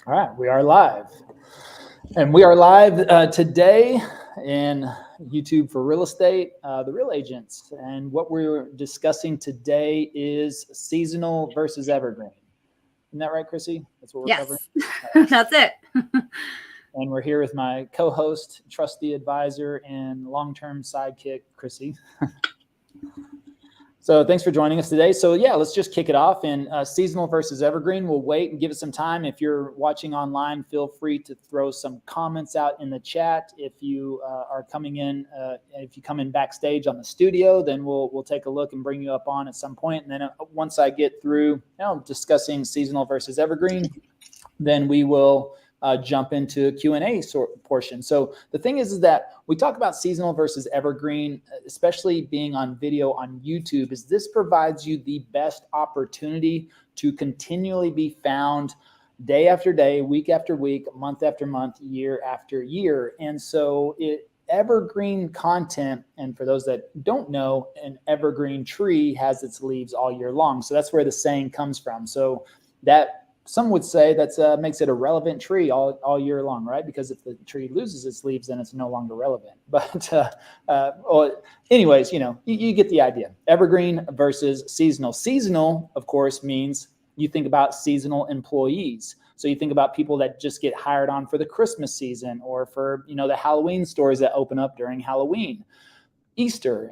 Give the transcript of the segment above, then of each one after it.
All right, we are live. And we are live today in YouTube for real estate, the real agents. And what we're discussing today is seasonal versus evergreen. Isn't that right, Chrissy? That's what we're covering? Right. That's it. And we're here with my co-host, trusty advisor, and long-term sidekick, Chrissy. So thanks for joining us today. So yeah, let's just kick it off. And seasonal versus evergreen, we'll wait and give it some time. If you're watching online, feel free to throw some comments out in the chat. If you are coming in, if you come in backstage on the studio, then we'll take a look and bring you up on at some point. And then once I get through discussing seasonal versus evergreen, then we will jump into a Q&A portion. So the thing is that we talk about seasonal versus evergreen, especially being on video on YouTube, is this provides you the best opportunity to continually be found day after day, week after week, month after month, year after year. And so evergreen content, and for those that don't know, an evergreen tree has its leaves all year long. So that's where the saying comes from. So that some would say that makes it a relevant tree all year long, right? Because if the tree loses its leaves, then it's no longer relevant. But anyways, you get the idea. Evergreen versus seasonal. Seasonal, of course, means you think about seasonal employees. So you think about people that just get hired on for the Christmas season or for, the Halloween stores that open up during Halloween. Easter,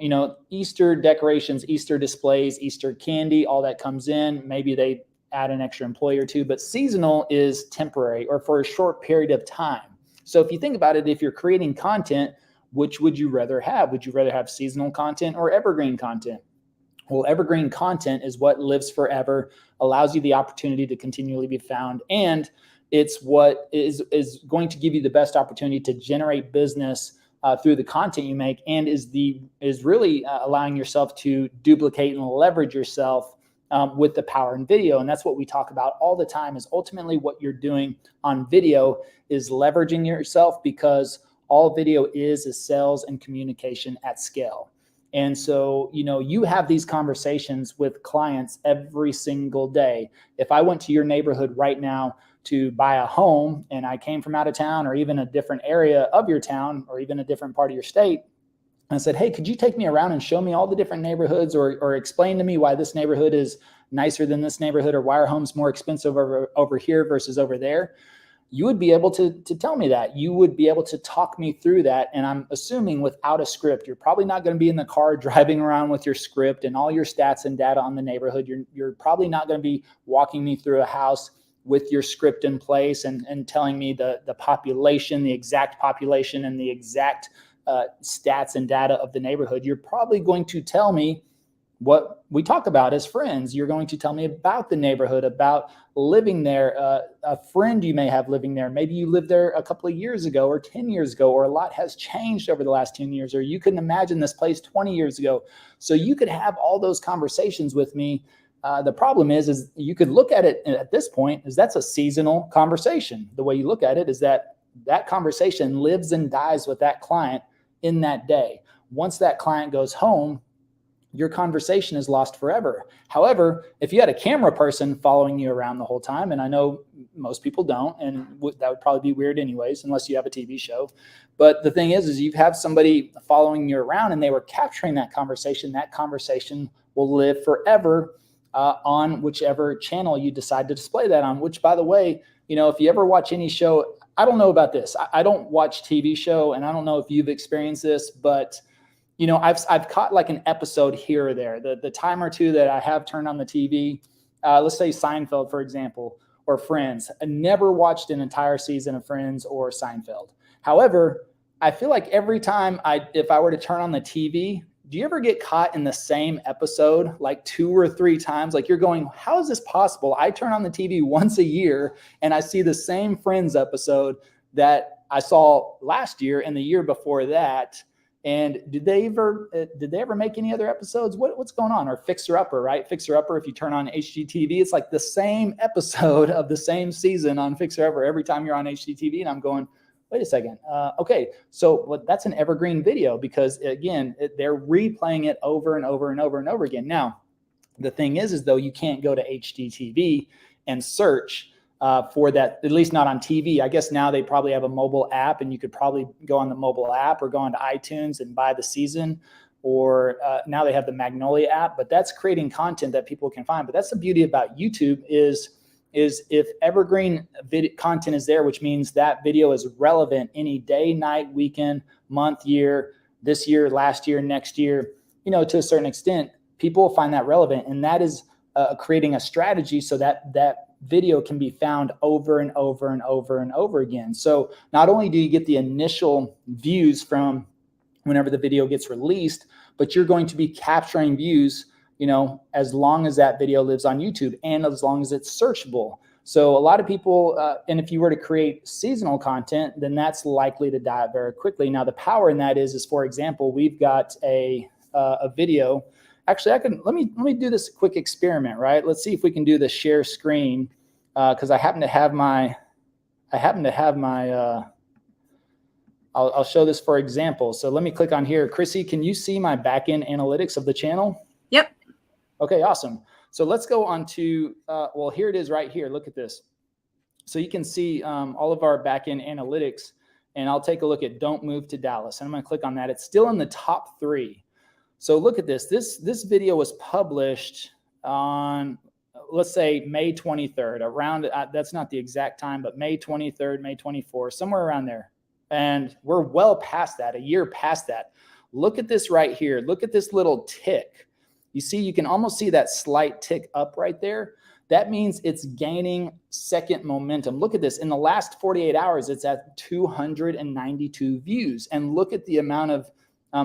Easter decorations, Easter displays, Easter candy, all that comes in. Maybe they add an extra employee or two, but seasonal is temporary or for a short period of time. So if you think about it, if you're creating content, which would you rather have? Would you rather have seasonal content or evergreen content? Well, evergreen content is what lives forever, allows you the opportunity to continually be found, and it's what is going to give you the best opportunity to generate business through the content you make, and is really allowing yourself to duplicate and leverage yourself with the power in video. And that's what we talk about all the time, is ultimately what you're doing on video is leveraging yourself, because all video is sales and communication at scale. And so, you have these conversations with clients every single day. If I went to your neighborhood right now to buy a home and I came from out of town or even a different area of your town or even a different part of your state, and I said, hey, could you take me around and show me all the different neighborhoods or explain to me why this neighborhood is nicer than this neighborhood, or why are homes more expensive over here versus over there? You would be able to tell me that. You would be able to talk me through that. And I'm assuming without a script. You're probably not going to be in the car driving around with your script and all your stats and data on the neighborhood. You're probably not going to be walking me through a house with your script in place and telling me the population, the exact population and the exact stats and data of the neighborhood. You're probably going to tell me what we talk about as friends. You're going to tell me about the neighborhood, about living there, a friend you may have living there. Maybe you lived there a couple of years ago or 10 years ago, or a lot has changed over the last 10 years, or you couldn't imagine this place 20 years ago. So you could have all those conversations with me. The problem is you could look at it at this point as that's a seasonal conversation. The way you look at it is that conversation lives and dies with that client in that day. Once that client goes home, your conversation is lost forever. However, if you had a camera person following you around the whole time, and I know most people don't, and that would probably be weird anyways, unless you have a TV show. But the thing is you have somebody following you around and they were capturing that conversation will live forever on whichever channel you decide to display that on, which, by the way, if you ever watch any show, I don't know about this. I don't watch TV show, and I don't know if you've experienced this, but I've caught like an episode here or there. The time or two that I have turned on the TV, let's say Seinfeld, for example, or Friends. I never watched an entire season of Friends or Seinfeld. However, I feel like every time if I were to turn on the TV, do you ever get caught in the same episode like 2 or 3 times? Like you're going, how is this possible? I turn on the TV once a year and I see the same Friends episode that I saw last year and the year before that. And did they ever make any other episodes? What's going on? Or Fixer Upper, right? Fixer Upper, if you turn on HGTV, it's like the same episode of the same season on Fixer Upper every time you're on HGTV. And I'm going, wait a second. Okay, so that's an evergreen video, because again, they're replaying it over and over and over and over again. Now, the thing is though, you can't go to HGTV and search for that, at least not on TV. I guess now they probably have a mobile app, and you could probably go on the mobile app or go onto iTunes and buy the season, or now they have the Magnolia app, but that's creating content that people can find. But that's the beauty about YouTube is if evergreen content is there, which means that video is relevant any day, night, weekend, month, year, this year, last year, next year, to a certain extent, people find that relevant. And that is creating a strategy so that that video can be found over and over and over and over again. So not only do you get the initial views from whenever the video gets released, but you're going to be capturing views, as long as that video lives on YouTube and as long as it's searchable. So a lot of people, and if you were to create seasonal content, then that's likely to die very quickly. Now the power in that is for example, we've got a video. Actually, let me do this quick experiment, right? Let's see if we can do the share screen, because I happen to have my, I'll show this for example. So let me click on here. Chrissy, can you see my backend analytics of the channel? Yep. Okay, awesome. So let's go on to, well, here it is right here. Look at this. So you can see all of our backend analytics, and I'll take a look at Don't Move to Dallas. And I'm going to click on that. It's still in the top 3. So look at this. This video was published on, let's say, May 23rd, around, that's not the exact time, but May 23rd, May 24th, somewhere around there. And we're well past that, a year past that. Look at this right here. Look at this little tick. You see, you can almost see that slight tick up right there. That means it's gaining second momentum. Look at this. In the last 48 hours, it's at 292 views. And look at the amount of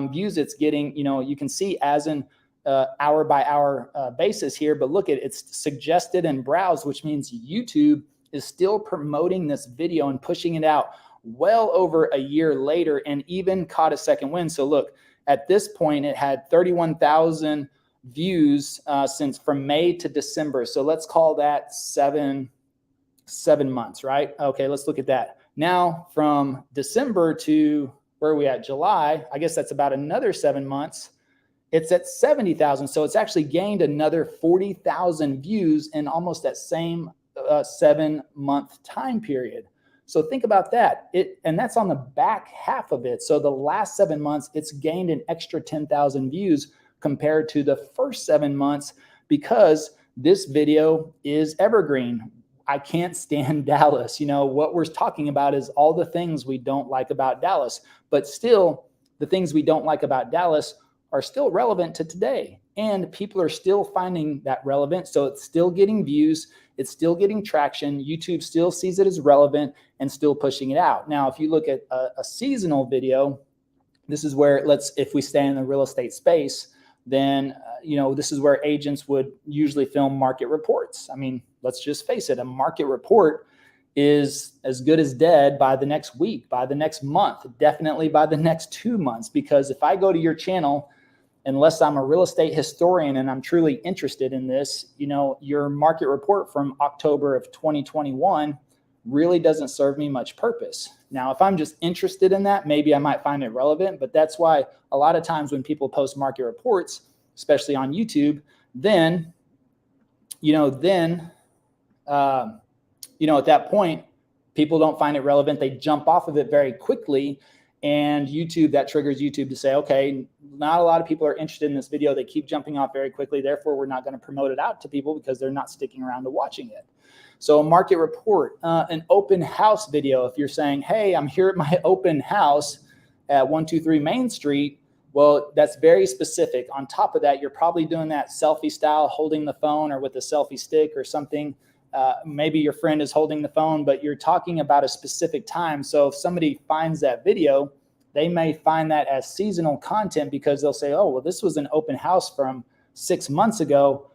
views it's getting. You can see as in hour by hour basis here, but look at it's suggested and browsed, which means YouTube is still promoting this video and pushing it out well over a year later, and even caught a second win. So look, at this point, it had 31,000 views since from May to December. So let's call that seven months, right? Okay, let's look at that. Now from December to where are we at? July, I guess that's about another 7 months. It's at 70,000. So it's actually gained another 40,000 views in almost that same 7-month time period. So think about that. And that's on the back half of it. So the last 7 months, it's gained an extra 10,000 views compared to the first 7 months, because this video is evergreen. I can't stand Dallas. What we're talking about is all the things we don't like about Dallas, but still the things we don't like about Dallas are still relevant to today. And people are still finding that relevant. So it's still getting views. It's still getting traction. YouTube still sees it as relevant and still pushing it out. Now, if you look at a seasonal video, this is where if we stay in the real estate space, then, this is where agents would usually film market reports. I mean, let's just face it. A market report is as good as dead by the next week, by the next month, definitely by the next 2 months. Because if I go to your channel, unless I'm a real estate historian and I'm truly interested in this, your market report from October of 2021 really doesn't serve me much purpose. Now, if I'm just interested in that, maybe I might find it relevant, but that's why a lot of times when people post market reports, especially on YouTube, then at that point, people don't find it relevant. They jump off of it very quickly. And that triggers YouTube to say, okay, not a lot of people are interested in this video. They keep jumping off very quickly. Therefore, we're not going to promote it out to people because they're not sticking around to watching it. So a market report, an open house video. If you're saying, hey, I'm here at my open house at 123 Main Street, well, that's very specific. On top of that, you're probably doing that selfie style, holding the phone or with a selfie stick or something. Maybe your friend is holding the phone, but you're talking about a specific time. So if somebody finds that video, they may find that as seasonal content because they'll say, oh, well, this was an open house from 6 months ago,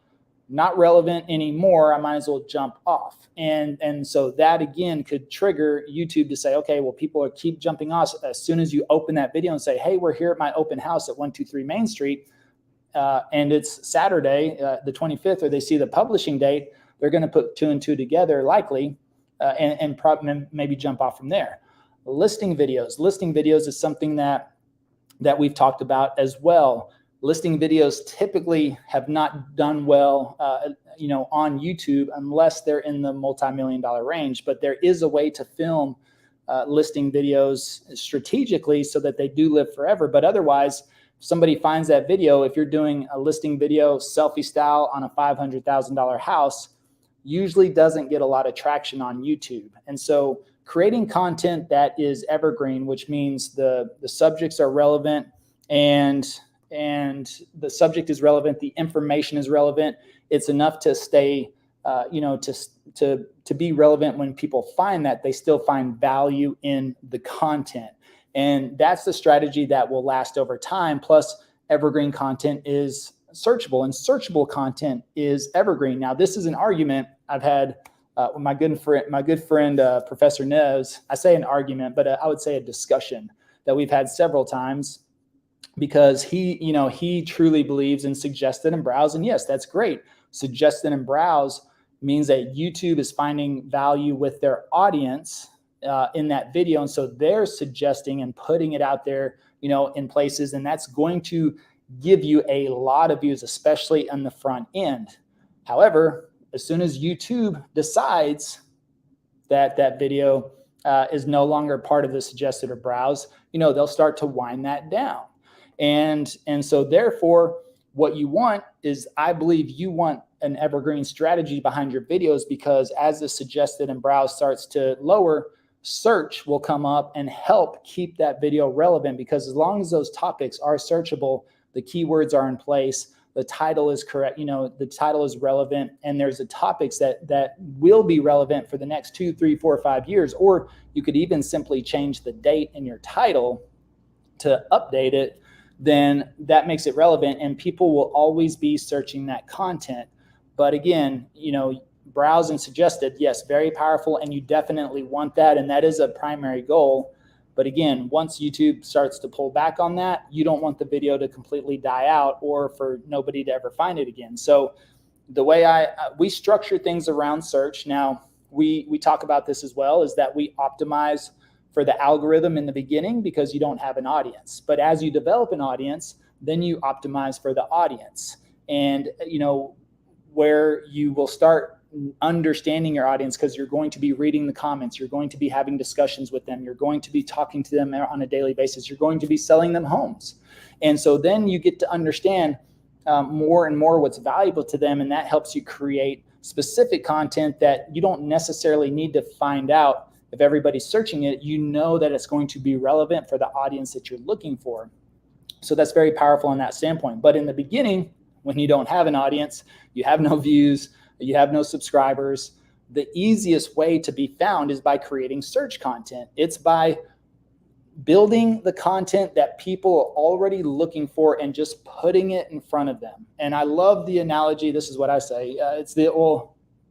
not relevant anymore. I might as well jump off. And so that again could trigger YouTube to say, okay, well, people keep jumping off as soon as you open that video and say, hey, we're here at my open house at 123 Main Street. And it's Saturday, the 25th, or they see the publishing date. They're going to put 2 and 2 together likely and maybe jump off from there. Listing videos. Listing videos is something that we've talked about as well. listing videos typically have not done well, on YouTube unless they're in the multi-million-dollar range. But there is a way to film listing videos strategically so that they do live forever. But otherwise, if somebody finds that video, if you're doing a listing video selfie style on a $500,000 house, usually doesn't get a lot of traction on YouTube. And so creating content that is evergreen, which means the subjects are relevant and the subject is relevant, the information is relevant. It's enough to stay, to be relevant when people find that, they still find value in the content. And that's the strategy that will last over time. Plus, evergreen content is searchable, and searchable content is evergreen. Now, this is an argument I've had with my good friend, Professor Neves. I say an argument, but I would say a discussion that we've had several times, because he truly believes in suggested and browse. And yes, that's great. Suggested and browse means that YouTube is finding value with their audience in that video. And so they're suggesting and putting it out there, in places, and that's going to give you a lot of views, especially on the front end. However, as soon as YouTube decides that that video is no longer part of the suggested or browse, they'll start to wind that down. And so therefore, what you want is, I believe you want an evergreen strategy behind your videos, because as the suggested and browse starts to lower, search will come up and help keep that video relevant, because as long as those topics are searchable, the keywords are in place, the title is correct, the title is relevant, and there's the topics that will be relevant for the next 2, 3, 4, 5 years. Or you could even simply change the date in your title to update it. Then that makes it relevant, and people will always be searching that content. But again, browse and suggested, yes, very powerful, and you definitely want that, and that is a primary goal. But again, once YouTube starts to pull back on that, you don't want the video to completely die out or for nobody to ever find it again. So the way we structure things around search, now we talk about this as well, is that we optimize for the algorithm in the beginning because you don't have an audience. But as you develop an audience, then you optimize for the audience. And where you will start understanding your audience, because you're going to be reading the comments, you're going to be having discussions with them, you're going to be talking to them on a daily basis, you're going to be selling them homes. And so then you get to understand more and more what's valuable to them, and that helps you create specific content that you don't necessarily need to find out if everybody's searching it. That it's going to be relevant for the audience that you're looking for. So that's very powerful in that standpoint. But in the beginning, when you don't have an audience, you have no views, you have no subscribers, the easiest way to be found is by creating search content. It's by building the content that people are already looking for and just putting it in front of them. And I love the analogy. This is what I say.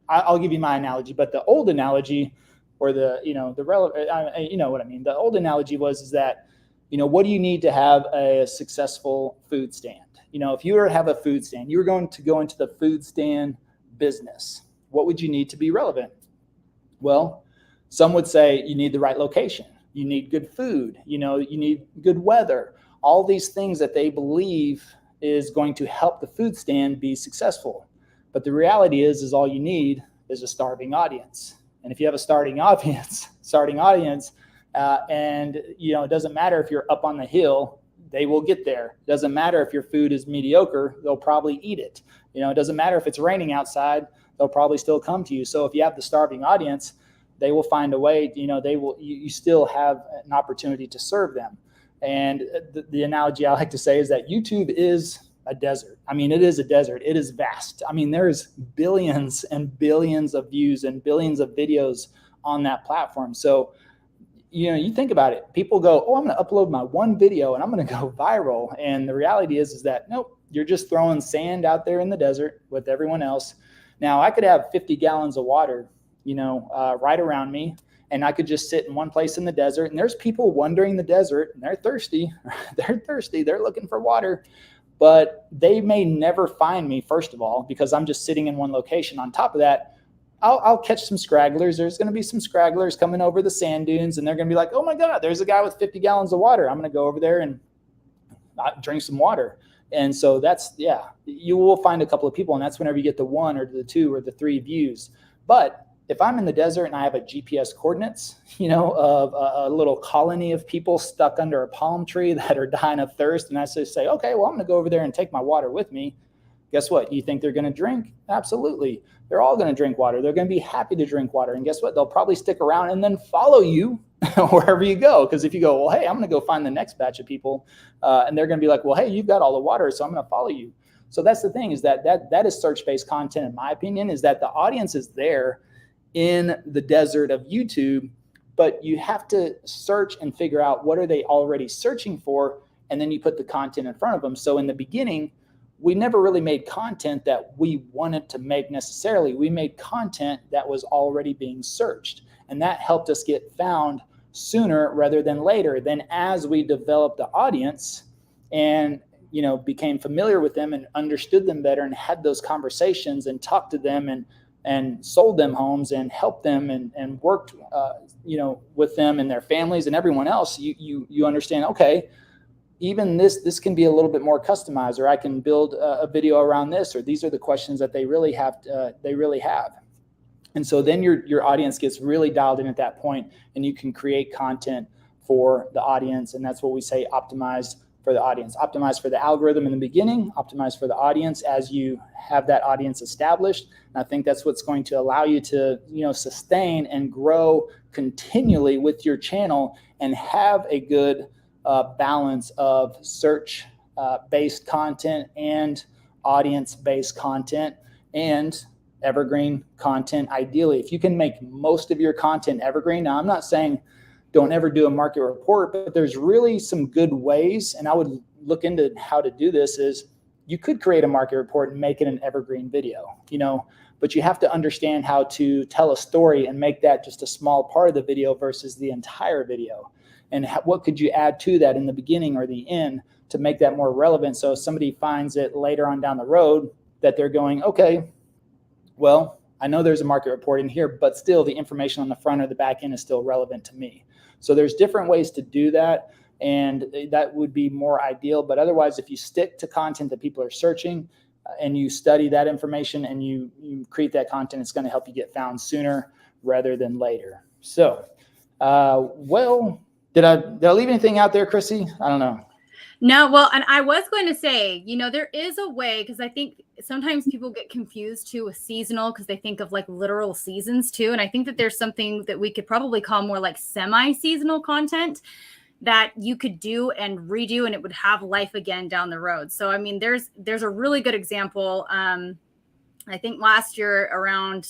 I'll give you my analogy, but the old analogy, or the relevant, what I mean. The old analogy is that, what do you need to have a successful food stand? If you were to have a food stand, you were going to go into the food stand business. What would you need to be relevant? Well, some would say you need the right location. You need good food. You need good weather. All these things that they believe is going to help the food stand be successful. But the reality is all you need is a starving audience. And if you have a starting audience, and it doesn't matter if you're up on the hill, they will get there. It doesn't matter if your food is mediocre, they'll probably eat it. It doesn't matter if it's raining outside, they'll probably still come to you. So if you have the starving audience, they will find a way, you still have an opportunity to serve them. And the analogy I like to say is that YouTube is a desert. It is a desert. It is vast. There's billions and billions of views and billions of videos on that platform. So, you think about it, people go, oh, I'm going to upload my one video and I'm going to go viral. And the reality is that, nope, you're just throwing sand out there in the desert with everyone else. Now, I could have 50 gallons of water, right around me, and I could just sit in one place in the desert. And there's people wandering the desert, and they're thirsty. They're looking for water. But they may never find me, first of all, because I'm just sitting in one location. On top of that, I'll catch some scragglers. There's going to be some scragglers coming over the sand dunes, and they're going to be like, oh my God, there's a guy with 50 gallons of water. I'm going to go over there and drink some water. And so that's, yeah, you will find a couple of people, and that's whenever you get the 1 or the 2 or the 3 views. But if I'm in the desert and I have a GPS coordinates, of a little colony of people stuck under a palm tree that are dying of thirst, and I just say, okay, well, I'm going to go over there and take my water with me. Guess what? You think they're going to drink? Absolutely. They're all going to drink water. They're going to be happy to drink water. And guess what? They'll probably stick around and then follow you wherever you go. Because if you go, well, hey, I'm going to go find the next batch of people, and they're going to be like, well, hey, you've got all the water, so I'm going to follow you. So that's the thing, is that is search-based content, in my opinion, is that the audience is there in the desert of YouTube, but you have to search and figure out what are they already searching for, and then you put the content in front of them. So in the beginning, we never really made content that we wanted to make necessarily. We made content that was already being searched, and that helped us get found sooner rather than later. Then as we developed the audience and became familiar with them and understood them better and had those conversations and talked to them and sold them homes and helped them and worked with them and their families and everyone else, you understand, okay, even this can be a little bit more customized, or I can build a video around this, or these are the questions that they really have. And so then your audience gets really dialed in at that point, and you can create content for the audience. And that's what we say, optimize for the audience. Optimize for the algorithm in the beginning, optimize for the audience as you have that audience established. And I think that's what's going to allow you to sustain and grow continually with your channel and have a good balance of search based content and audience based content and evergreen content. Ideally, if you can make most of your content evergreen. Now, I'm not saying don't ever do a market report, but there's really some good ways, and I would look into how to do this. Is you could create a market report and make it an evergreen video, but you have to understand how to tell a story and make that just a small part of the video versus the entire video. And what could you add to that in the beginning or the end to make that more relevant? So if somebody finds it later on down the road, that they're going, okay, well, I know there's a market report in here, but still the information on the front or the back end is still relevant to me. So there's different ways to do that, and that would be more ideal. But otherwise, if you stick to content that people are searching and you study that information and you create that content, it's going to help you get found sooner rather than later. So, did I leave anything out there, Chrissy? I don't know. No, well, and I was going to say, there is a way, because I think sometimes people get confused too with seasonal, because they think of like literal seasons too. And I think that there's something that we could probably call more like semi-seasonal content that you could do and redo, and it would have life again down the road. So, I mean, there's a really good example. I think last year around,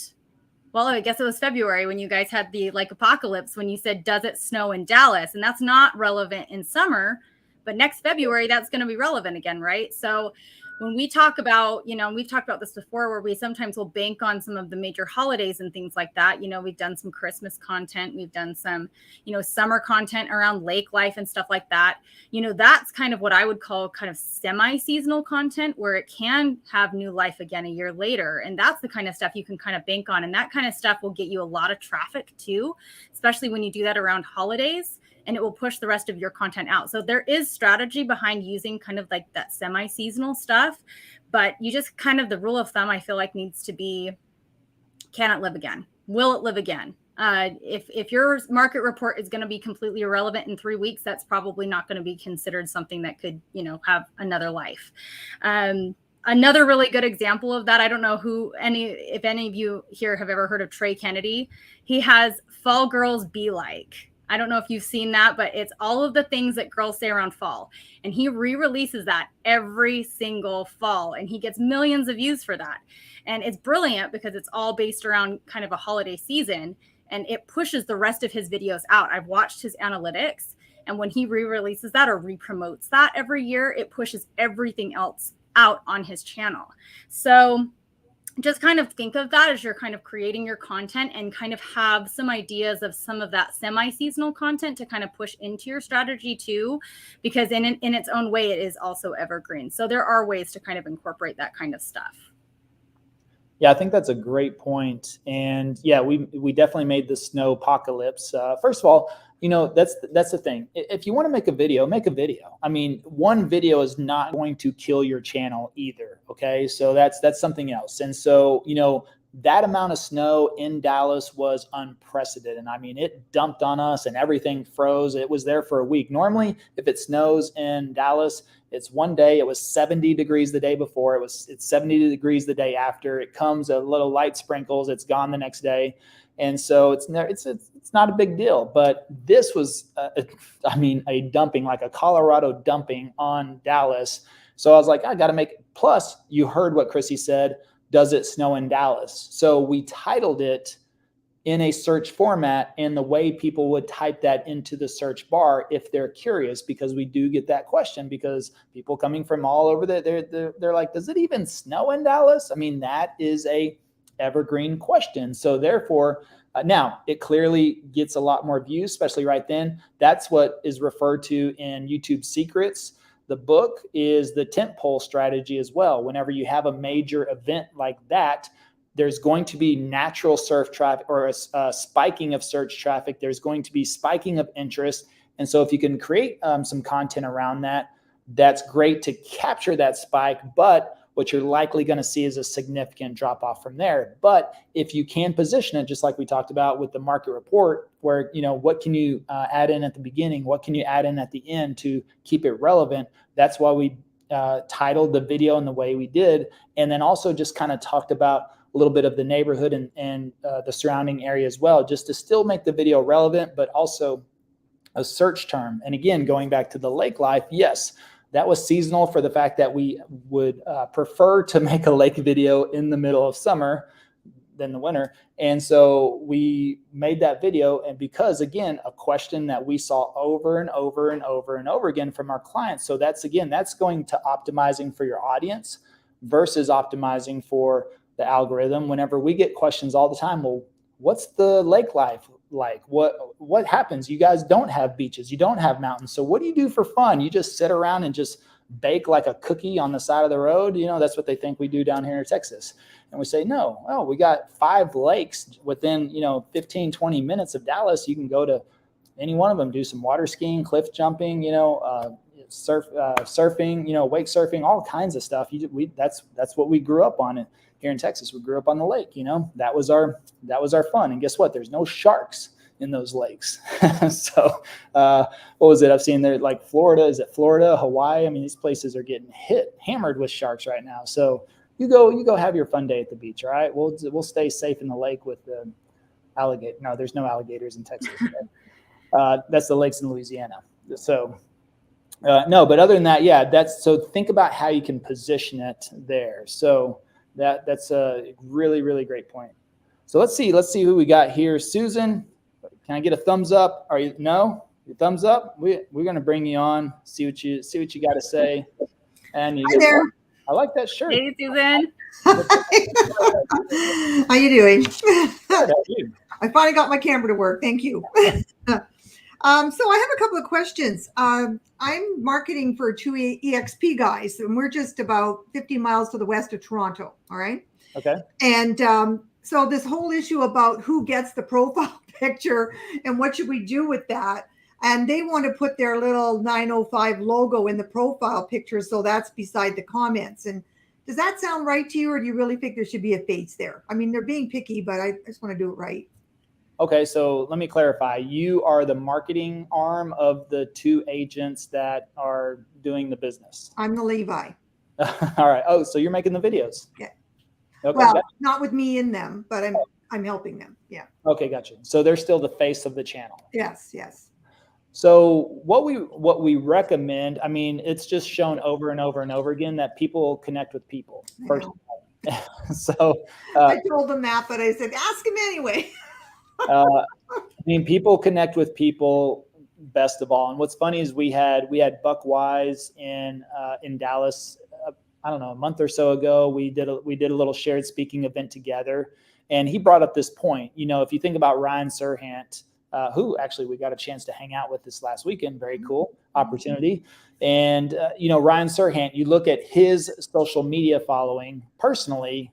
well, I guess it was February when you guys had the apocalypse, when you said, does it snow in Dallas? And that's not relevant in summer. But next February, that's going to be relevant again, right? So when we talk about, we've talked about this before, where we sometimes will bank on some of the major holidays and things like that. We've done some Christmas content. We've done some, summer content around lake life and stuff like that. That's kind of what I would call kind of semi-seasonal content, where it can have new life again a year later. And that's the kind of stuff you can kind of bank on. And that kind of stuff will get you a lot of traffic too, especially when you do that around holidays. And it will push the rest of your content out. So there is strategy behind using kind of like that semi-seasonal stuff, but you just kind of, the rule of thumb, I feel like, needs to be, can it live again? Will it live again? If your market report is going to be completely irrelevant in 3 weeks, that's probably not going to be considered something that could, have another life. Another really good example of that, I don't know if any of you here have ever heard of Trey Kennedy. He has Fall Girls Be Like. I don't know if you've seen that, but it's all of the things that girls say around fall. And he re-releases that every single fall, and he gets millions of views for that. And it's brilliant because it's all based around kind of a holiday season, and it pushes the rest of his videos out. I've watched his analytics, and when he re-releases that or re-promotes that every year, it pushes everything else out on his channel. So just kind of think of that as you're kind of creating your content, and kind of have some ideas of some of that semi-seasonal content to kind of push into your strategy too, because in its own way, it is also evergreen. So there are ways to kind of incorporate that kind of stuff. Yeah, I think that's a great point. And yeah, we definitely made the snow apocalypse. First of all, that's the thing. If you want to make a video, make a video. I mean, one video is not going to kill your channel either. Okay, so that's something else. And so that amount of snow in Dallas was unprecedented. I mean, it dumped on us and everything froze. It was there for a week. Normally, if it snows in Dallas, it's one day. It was 70 degrees the day before. It's 70 degrees the day after. It comes a little light sprinkles. It's gone the next day. And so it's not a big deal. But this was, a dumping, like a Colorado dumping on Dallas. So I was like, I got to make it. Plus, you heard what Chrissy said. Does it snow in Dallas? So we titled it in a search format in the way people would type that into the search bar if they're curious, because we do get that question, because people coming from all over they're like, does it even snow in Dallas? I mean, that is a evergreen question. So therefore, now it clearly gets a lot more views, especially right then. That's what is referred to in YouTube Secrets. The book is the tentpole strategy as well. Whenever you have a major event like that, there's going to be natural surf traffic or a spiking of search traffic. There's going to be spiking of interest. And so if you can create some content around that, that's great to capture that spike. But what you're likely going to see is a significant drop off from there. But if you can position it, just like we talked about with the market report, where, what can you add in at the beginning? What can you add in at the end to keep it relevant? That's why we titled the video in the way we did. And then also just kind of talked about a little bit of the neighborhood and the surrounding area as well, just to still make the video relevant, but also a search term. And again, going back to the lake life, yes, that was seasonal for the fact that we would prefer to make a lake video in the middle of summer than the winter. And so we made that video. And because, again, a question that we saw over and over and over and over again from our clients. So that's going to optimizing for your audience versus optimizing for the algorithm. Whenever we get questions all the time, well, what's the lake life like? What happens? You guys don't have beaches. You don't have mountains. So what do you do for fun? You just sit around and just bake like a cookie on the side of the road? That's what they think we do down here in Texas. And we say, no, we got 5 lakes within, 15, 20 minutes of Dallas. You can go to any one of them, do some water skiing, cliff jumping, surfing, wake surfing, all kinds of stuff. That's what we grew up on here in Texas. We grew up on the lake, that was our fun. And guess what? There's no sharks in those lakes. So what was it? I've seen there, like Florida. Is it Florida, Hawaii? I mean, these places are getting hammered with sharks right now. So you go have your fun day at the beach. All right. We'll stay safe in the lake with the alligator. No, there's no alligators in Texas. That's the lakes in Louisiana. So no, but other than that, so think about how you can position it there. So that's a really, really great point. So let's see who we got here. Susan, can I get a thumbs up? Are you no? Your thumbs up? We're gonna bring you on. See what you got to say. And Hi there. I like that shirt. Hey, Susan. How you doing? Good, how are you? I finally got my camera to work. Thank you. So I have a couple of questions. I'm marketing for 2 EXP guys, and we're just about 50 miles to the west of Toronto. All right. Okay. And so this whole issue about who gets the profile picture and what should we do with that. And they want to put their little 905 logo in the profile picture. So that's beside the comments. And does that sound right to you? Or do you really think there should be a face there? I mean, they're being picky, but I just want to do it right. Okay, so let me clarify. You are the marketing arm of the 2 agents that are doing the business. I'm the Levi. All right. Oh, so you're making the videos. Yeah. Okay. Well, not with me in them, but I'm helping them. Yeah. Okay, gotcha. So they're still the face of the channel. Yes. So what we recommend, I mean, it's just shown over and over and over again that people connect with people first. So I told them that, but I said, ask him anyway. I mean, people connect with people best of all. And what's funny is we had Buck Wise in Dallas. I don't know, a month or so ago. We did a little shared speaking event together, and he brought up this point. If you think about Ryan Serhant, who actually we got a chance to hang out with this last weekend. Very cool opportunity. And Ryan Serhant, you look at his social media following personally,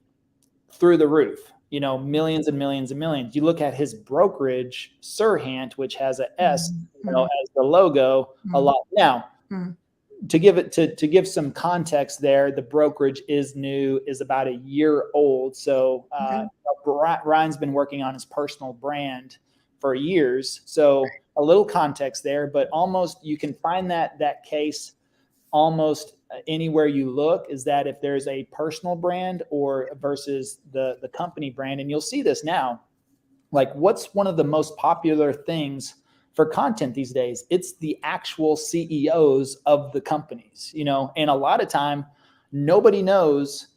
through the roof, you know, millions and millions and millions. You look at his brokerage, Serhant, which has a S, you know, as the logo, a lot. Now, to give some context there, the brokerage is new, is about a year old. So Ryan's been working on his personal brand for years. So a little context there, but almost you can find that case almost anywhere you look, is that if there's a personal brand or versus the company brand. And you'll see this now, like what's one of the most popular things for content these days? It's the actual CEOs of the companies, you know, and a lot of time nobody knows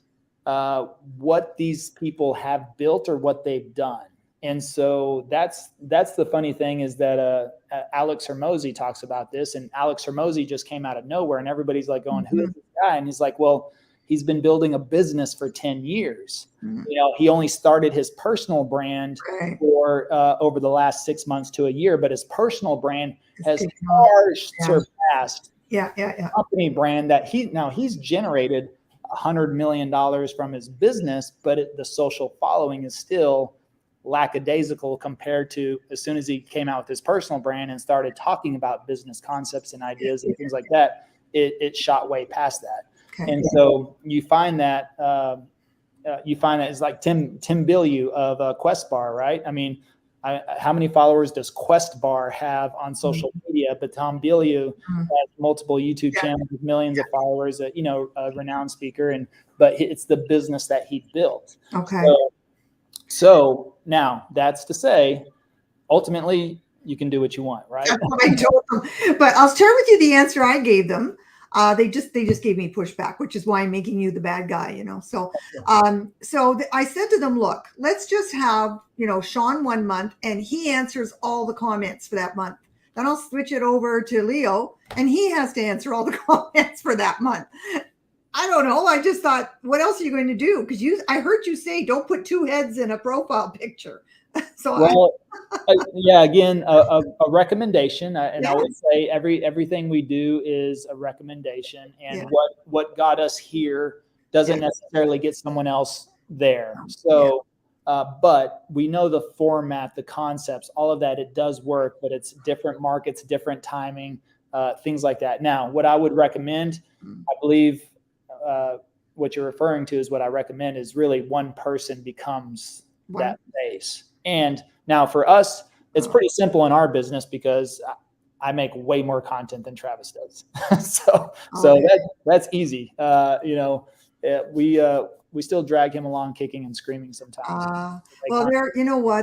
what these people have built or what they've done. And so that's the funny thing, is that Alex Hormozi talks about this, and Alex Hormozi just came out of nowhere, and everybody's like going, who is this guy? And he's like, well, he's been building a business for 10 years. You know, he only started his personal brand for over the last 6 months to a year, but his personal brand has far surpassed the company brand that he's generated $100 million from his business, but the social following is still lackadaisical compared to as soon as he came out with his personal brand and started talking about business concepts and ideas and things like that, it shot way past that. And so you find that it's like Tim Bilyeu of Quest Bar, right? I mean, how many followers does Quest Bar have on social media? But Tom Bilyeu has multiple YouTube channels with millions of followers, a renowned speaker, but it's the business that he built. So now that's to say, ultimately you can do what you want, right? That's what I told them. But I'll share with you the answer I gave them. They just gave me pushback, which is why I'm making you the bad guy, you know. So, I said to them, look, let's just have, you know, Sean 1 month, and he answers all the comments for that month. Then I'll switch it over to Leo, and he has to answer all the comments for that month. I don't know. I just thought, what else are you going to do? Because I heard you say, don't put two heads in a profile picture. So again, a recommendation, and I would say everything we do is a recommendation, and what got us here doesn't necessarily get someone else there. So, but we know the format, the concepts, all of that. It does work, but it's different markets, different timing, things like that. Now, what I would recommend, I believe, what you're referring to is what I recommend is really one person becomes that face. And now for us, it's pretty simple in our business because I make way more content than Travis does. so that's easy. We still drag him along kicking and screaming sometimes. Well,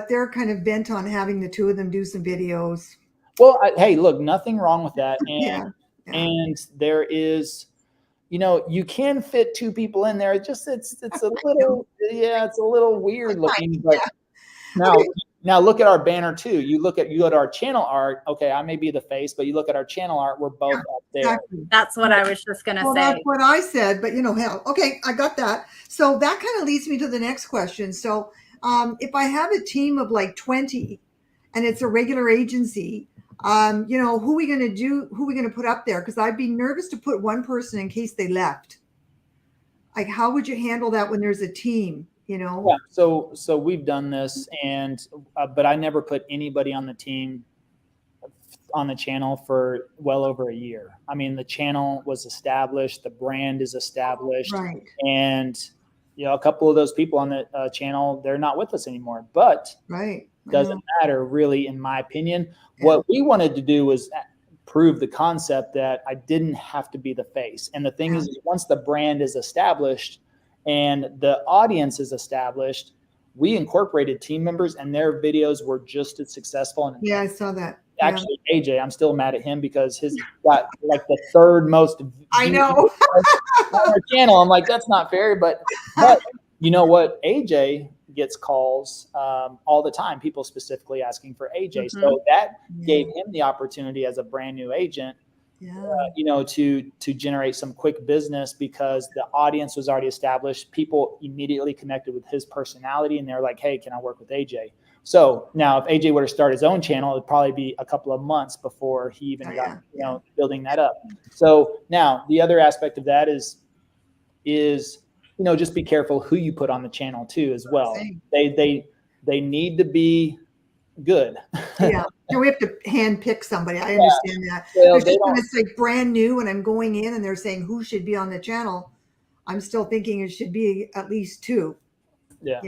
they're kind of bent on having the two of them do some videos. Well, hey, look, nothing wrong with that. And and there is, you can fit two people in there. It's a little, it's a little weird looking, but now look at our banner too. You go to our channel art. Okay, I may be the face, but you look at our channel art, we're both up there. Exactly. That's what I was just going to say. That's what I said, but hell, okay, I got that. So that kind of leads me to the next question. So if I have a team of like 20 and it's a regular agency, who are we going to do? Who are we going to put up there? Because I'd be nervous to put one person in case they left. Like, how would you handle that when there's a team? Yeah, so we've done this, and but I never put anybody on the team on the channel for well over a year. I mean, the channel was established, the brand is established, right. And a couple of those people on the channel, they're not with us anymore. But doesn't matter really, in my opinion. Yeah. What we wanted to do was prove the concept that I didn't have to be the face. And the thing is, once the brand is established and the audience is established, we incorporated team members, and their videos were just as successful. And I saw that. Actually, AJ, I'm still mad at him because his got like the third most. I know. On our channel. I'm like, that's not fair. But you know what? AJ gets calls all the time. People specifically asking for AJ. Mm-hmm. So that gave him the opportunity as a brand new agent. To generate some quick business because the audience was already established. People immediately connected with his personality, and they're like, hey, can I work with AJ? So now if AJ were to start his own channel, it'd probably be a couple of months before he even got, building that up. So now the other aspect of that is just be careful who you put on the channel too, as well. Same. They need to be good. Yeah. We have to hand pick somebody. I understand that. Well, It's just when it's like brand new and I'm going in and they're saying who should be on the channel, I'm still thinking it should be at least 2. Yeah.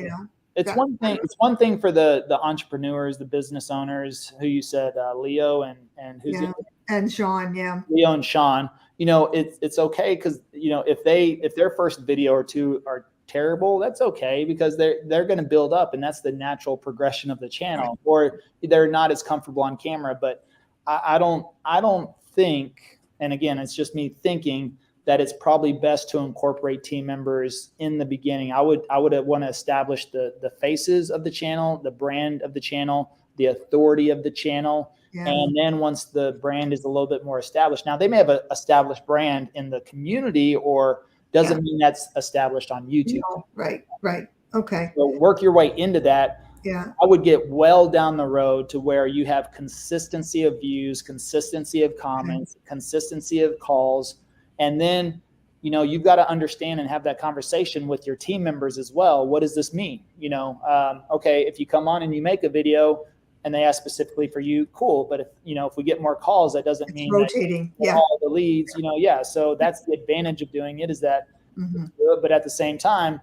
It's one thing. It's one thing for the entrepreneurs, the business owners, who you said, Leo and who's it? And Sean. Yeah. Leo and Sean. It's okay because if their first video or 2 are terrible, that's okay, because they're going to build up, and that's the natural progression of the channel. Or they're not as comfortable on camera. But I don't think, and again, it's just me thinking, that it's probably best to incorporate team members in the beginning. I would want to establish the faces of the channel, the brand of the channel, the authority of the channel. Yeah. And then once the brand is a little bit more established, now they may have an established brand in the community, or doesn't mean that's established on YouTube. No. Right. Okay. So work your way into that. Yeah. I would get well down the road to where you have consistency of views, consistency of comments, consistency of calls. And then, you've got to understand and have that conversation with your team members as well. What does this mean? Okay, if you come on and you make a video and they ask specifically for you, cool. But if we get more calls, that doesn't mean rotating. That all the leads, So that's the advantage of doing it, is that, but at the same time,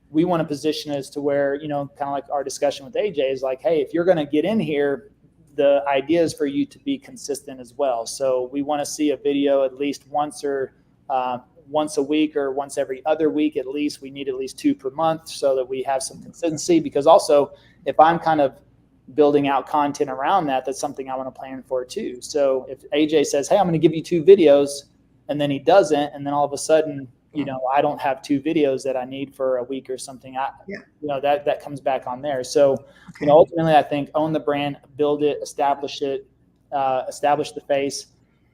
we want to position as to where, kind of like our discussion with AJ is like, hey, if you're going to get in here, the idea is for you to be consistent as well. So we want to see a video at least once a week, or once every other week at least. We need at least 2 per month so that we have some consistency, because also if I'm kind of building out content around that, that's something I want to plan for too. So if AJ says, hey, I'm going to give you 2 videos, and then he doesn't, and then all of a sudden, I don't have 2 videos that I need for a week or something, that comes back on there. So, ultimately I think own the brand, build it, establish the face.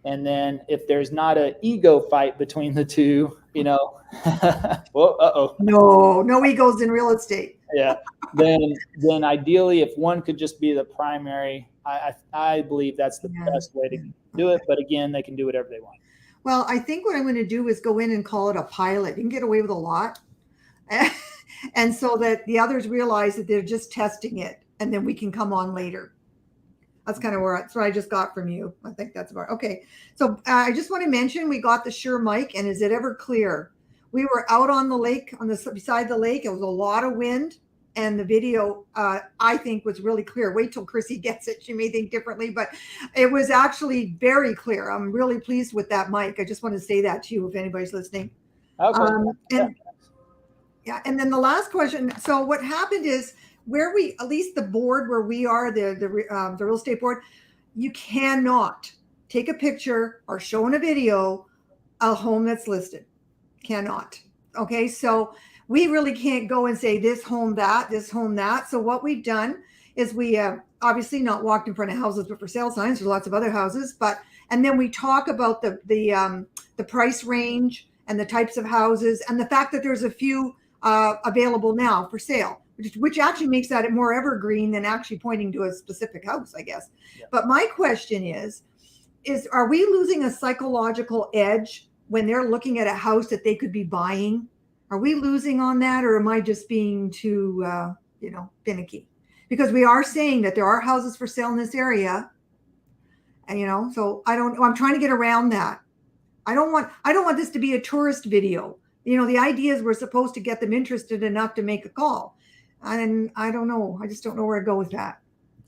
And then if there's not an ego fight between the 2, well, no egos in real estate. Yeah. Then ideally, if one could just be the primary, I believe that's the best way to do it. But again, they can do whatever they want. Well, I think what I'm going to do is go in and call it a pilot. You can get away with a lot. And so that the others realize that they're just testing it, and then we can come on later. That's kind of that's what I just got from you. I think that's about okay. So I just want to mention, we got the Shure mic, and is it ever clear? We were out on the lake, beside the lake. It was a lot of wind, and the video, I think, was really clear. Wait till Chrissy gets it. She may think differently, but it was actually very clear. I'm really pleased with that mic. I just want to say that to you if anybody's listening. Okay. And then the last question. So what happened is, where we, at least the board where we are, the real estate board, you cannot take a picture or show in a video a home that's listed. Cannot. Okay. So we really can't go and say this home, that, this home, that. So what we've done is we have obviously not walked in front of houses, but for sale signs. There's lots of other houses, and then we talk about the price range and the types of houses, and the fact that there's a few available now for sale, which actually makes that more evergreen than actually pointing to a specific house, I guess. Yeah. But my question is are we losing a psychological edge when they're looking at a house that they could be buying? Are we losing on that, or am I just being too, finicky? Because we are saying that there are houses for sale in this area, and so I'm trying to get around that. I don't want this to be a tourist video. The idea is we're supposed to get them interested enough to make a call. And I don't know. I just don't know where to go with that.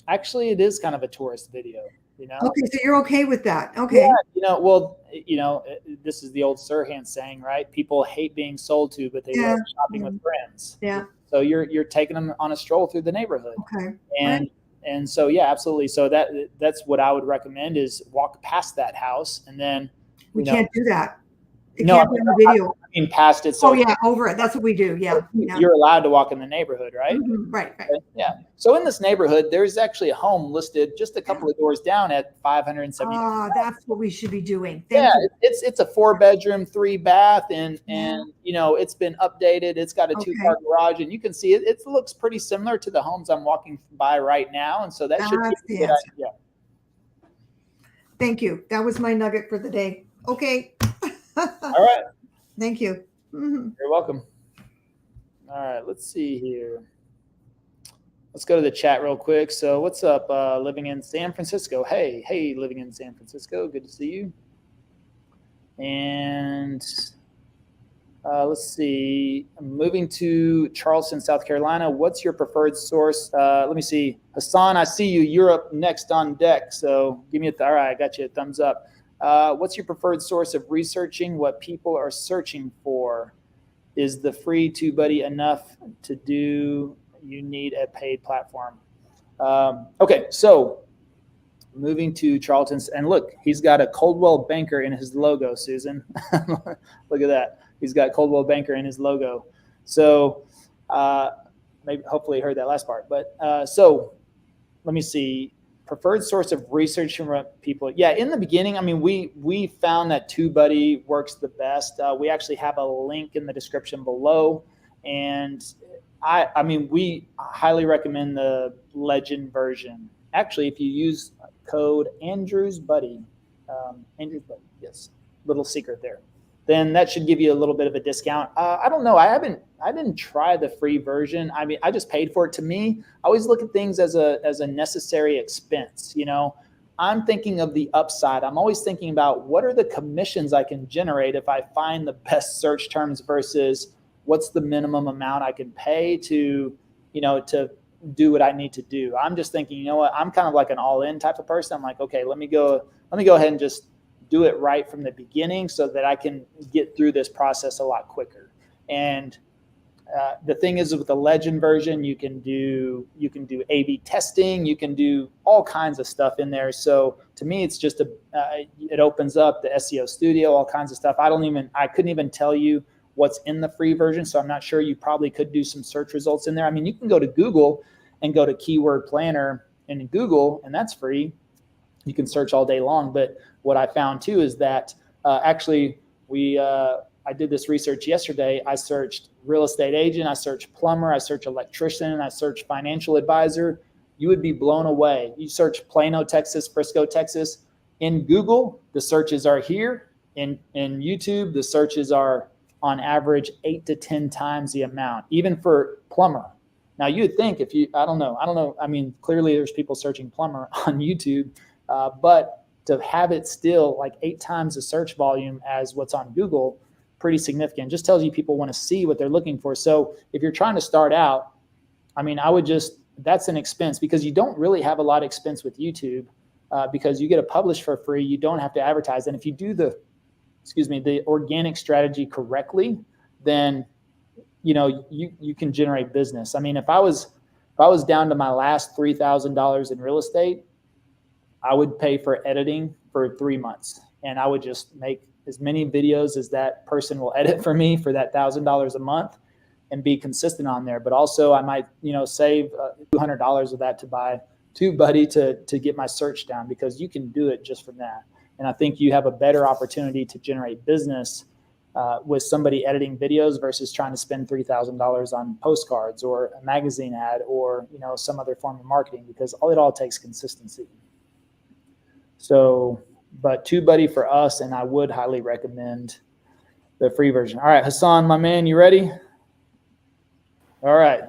Actually, it is kind of a tourist video, Okay, so you're okay with that. Okay. Yeah, this is the old Serhant saying, right? People hate being sold to, but they love shopping with friends. Yeah. So you're taking them on a stroll through the neighborhood. Okay. And so absolutely. So that's what I would recommend, is walk past that house, and then we can't do that. It no, can't be on the video. I mean past it. So over it. That's what we do. Yeah. You're allowed to walk in the neighborhood, right? Mm-hmm. Right. Yeah. So in this neighborhood, there's actually a home listed just a couple of doors down at $570,000. That's what we should be doing. Thank you. It's a 4-bedroom, 3-bath, and it's been updated. It's got a 2-car garage, and you can see it looks pretty similar to the homes I'm walking by right now, and so that should be a good idea. Thank you. That was my nugget for the day. Okay. All right. Thank you. Mm-hmm. You're welcome. All right, let's see here. Let's go to the chat real quick. So what's up, living in San Francisco? Hey, living in San Francisco. Good to see you. And let's see. I'm moving to Charleston, South Carolina. What's your preferred source? Let me see. Hassan, I see you. You're up next on deck. So give me all right, I got you a thumbs up. What's your preferred source of researching what people are searching for? Is the free TubeBuddy enough to do? You need a paid platform. Okay, so moving to Charlton, and look, he's got a Coldwell Banker in his logo, Susan. Look at that. He's got Coldwell Banker in his logo. So maybe, hopefully you heard that last part. But so let me see. Preferred source of research from people. Yeah, in the beginning, I mean, we found that TubeBuddy works the best. We actually have a link in the description below. And I mean, we highly recommend the Legend version. Actually, if you use code Andrew's Buddy, yes, little secret there, then that should give you a little bit of a discount. I don't know. I didn't try the free version. I mean, I just paid for it. To me, I always look at things as a necessary expense. You know, I'm thinking of the upside. I'm always thinking about what are the commissions I can generate if I find the best search terms versus what's the minimum amount I can pay to, you know, to do what I need to do. I'm just thinking, you know what, I'm kind of like an all-in type of person. I'm like, okay, let me go ahead and just do it right from the beginning so that I can get through this process a lot quicker. And the thing is, with the Legend version, you can do A/B testing, you can do all kinds of stuff in there. So to me, it's just it opens up the SEO Studio, all kinds of stuff. I couldn't even tell you what's in the free version, so I'm not sure. You probably could do some search results in there. I mean, you can go to Google and go to Keyword Planner in Google, and that's free. You can search all day long. But what I found too is that actually I did this research yesterday. I searched real estate agent, I searched plumber, I searched electrician, and I searched financial advisor. You would be blown away. You search Plano, Texas, Frisco, Texas. In Google, the searches are here. In YouTube, the searches are on average 8 to 10 times the amount, even for plumber. Now you'd think I don't know. I mean, clearly there's people searching plumber on YouTube, but to have it still like 8 times the search volume as what's on Google, pretty significant. Just tells you people want to see what they're looking for. So if you're trying to start out, I mean, that's an expense, because you don't really have a lot of expense with YouTube because you get to publish for free. You don't have to advertise. And if you do the organic strategy correctly, then, you know, you can generate business. I mean, if I was down to my last $3,000 in real estate, I would pay for editing for 3 months, and I would just make as many videos as that person will edit for me for that $1,000 a month and be consistent on there. But also I might, you know, save $200 of that to buy TubeBuddy to get my search down, because you can do it just from that. And I think you have a better opportunity to generate business with somebody editing videos versus trying to spend $3,000 on postcards or a magazine ad or, you know, some other form of marketing, because it all takes consistency. So, but TubeBuddy for us, and I would highly recommend the free version. All right, Hassan, my man, you ready? All right.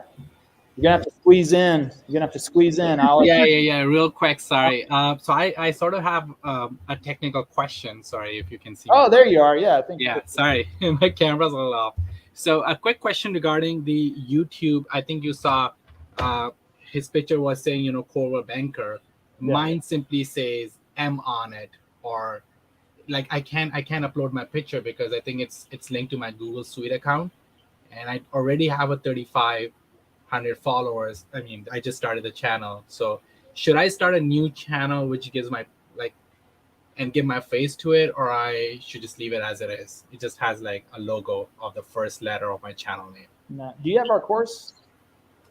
You're gonna have to squeeze in. Yeah. Real quick, sorry. So I sort of have a technical question. Sorry if you can see. Oh, there you are. Yeah, I think. Yeah, sorry, my camera's a little off. So a quick question regarding the YouTube. I think you saw his picture was saying, you know, Coldwell Banker. Yeah. Mine simply says M on it, or like I can't upload my picture because I think it's linked to my Google Suite account, and I already have a 3,500 followers. I mean, I just started the channel. So should I start a new channel which gives and give my face to it, or I should just leave it as it is? It just has like a logo of the first letter of my channel name. No. Do you have our course?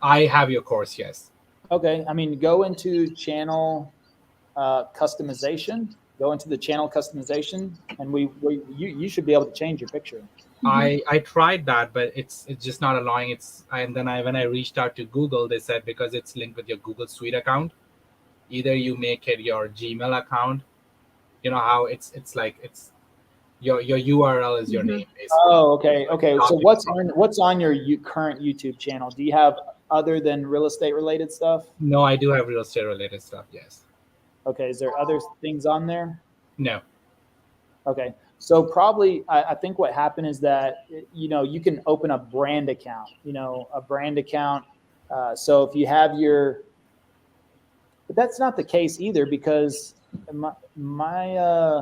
I have your course, yes. Okay. I mean, go into channel customization. Go into the channel customization, and you should be able to change your picture. I tried that, but it's just not allowing. When I reached out to Google, they said because it's linked with your Google Suite account, either you make it your Gmail account. You know how Your URL is your Mhm. name, basically. Oh, okay. So what's on your current YouTube channel? Do you have other than real estate related stuff? No, I do have real estate related stuff. Yes. Okay. Is there other things on there? No. Okay. So probably, I think what happened is that, you can open a brand account, a brand account. So if you have but that's not the case either, because my